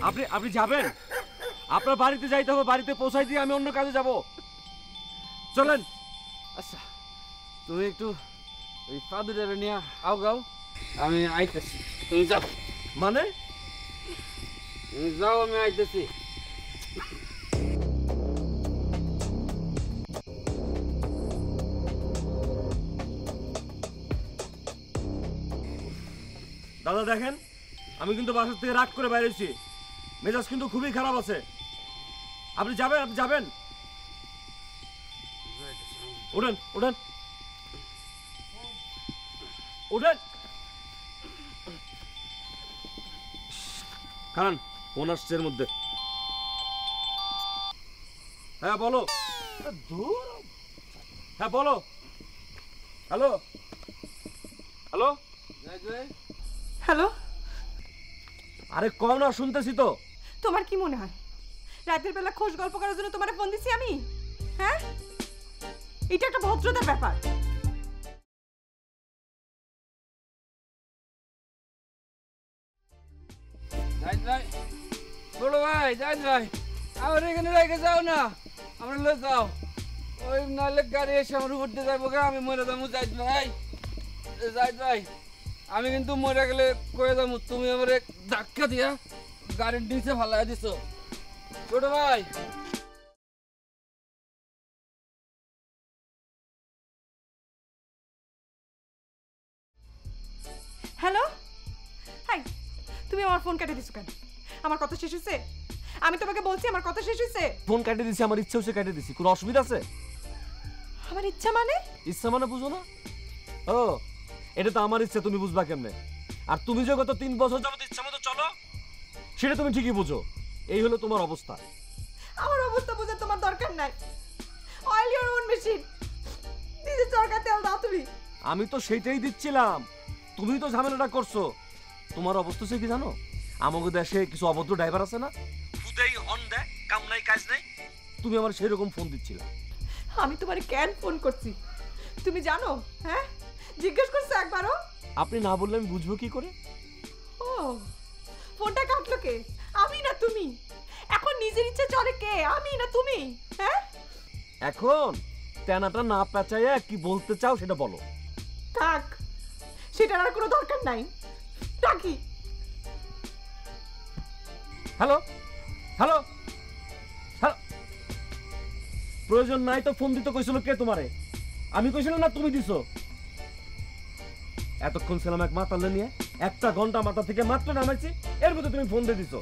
আপনি আপনি যাবেন? আপনার বাড়িতে যাইতে হবে, বাড়িতে পৌঁছাই দিয়ে আমি অন্য কাজে যাব। চলেন। আচ্ছা তুমি একটু ওই ফাদুরের নিয়ে আগাও, আমি আইতেছি। তুমি যাও। মানে? তুমি যাও, আমি আইতেছি। দাদা দেখেন, আমি কিন্তু বাসার থেকে রাগ করে বেরিয়েছি, মেজাজ কিন্তু খুবই খারাপ আছে। আপনি যাবেন? আপনি যাবেন? ওঠেন ওঠেন ওঠেন। কারণ ফোন আসছে এর মধ্যে। হ্যাঁ বলো। হ্যাঁ বলো। Hello hello hello. আরে কম না, শুনতেছি তো। তোমার কি মনে হয় রাতের বেলা খোশ গল্প করার জন্য তোমারে ফোন দিছি আমি? হ্যাঁ, এটা একটা ভদ্রতার ব্যাপার। বড় ভাই জাহিদ ভাই, আমার এখানে রেখে যাও না, আমরা লে যাও। ওই নাহলে গাড়ি এসে আমার উপর দিয়ে যাবো, আমি মরে যাবো। জাহিদ ভাই, জাহিদ ভাই, আমি কিন্তু মরে গেলে কয়ে যাবো, তুমি আমার ধাক্কা দিয়া গাড়ির নিচে ফালাই দিছো। ছোট ভাই, হ্যালো। হাই, তুমি আমার ফোন কেটে দিছো কেন? আমার কথা শেষ হয়েছে? আমি তোমাকে বলছি আমার কথা শেষ হয়েছে। ফোন কাটে দিছি, আমার ইচ্ছা হচ্ছে কাটে দিছি। কোনো অসুবিধা আছে? আমার ইচ্ছা মানে? ইচ্ছা মানে বুঝো না? ও, এটা তো আমার ইচ্ছা, তুমি বুঝবা কেমনে? আর তুমি যে গত 3 বছর যাবত ইচ্ছা মতো চলো, সেটা তুমি ঠিকই বুঝো। এই হলো তোমার অবস্থা। আমার অবস্থা বোঝার তোমার দরকার নাই। Oil your own machine. নিজে চরকা তেল দাও তুমি। আমি তো সেটাই দিচ্ছিলাম, তুমি তো ঝামেলাটা করছো। তোমার অবস্থা সে কি জানো? আমাদের দেশে কিছু অভদ্র ড্রাইভার আছে না, খুদেই হর্ন দেয়, কাম নাই কাজ নাই। তুমি আমার সেরকম ফোন দিচ্ছিলা। আমি তোমারে কেন ফোন করছি তুমি জানো? হ্যাঁ, জিজ্ঞেস করছো একবারও? আপনি না বললে আমি বুঝবো কি করে? ও, ফোনটা কাটলো কে? আমি না তুমি? এখন নিজের ইচ্ছে চলে কে, আমি না তুমি? হ্যাঁ, এখন তেনাটা না পেঁচাইয়া কি বলতে চাও সেটা বলো। থাক, সেটার আর কোনো দরকার নাই। রাখি। Hello hello hello. প্রয়োজন নাই তো ফোন দিতে কইছিল কে তোমারে? আমি কইছিলাম না তুমি দিছো? এতক্ষণ ছিলাম এক মাতালে নিয়ে, 1 ঘন্টা মাথা থেকে মাত্র নামাইছি, এর মধ্যে তুমি ফোন দিয়ে দিছো।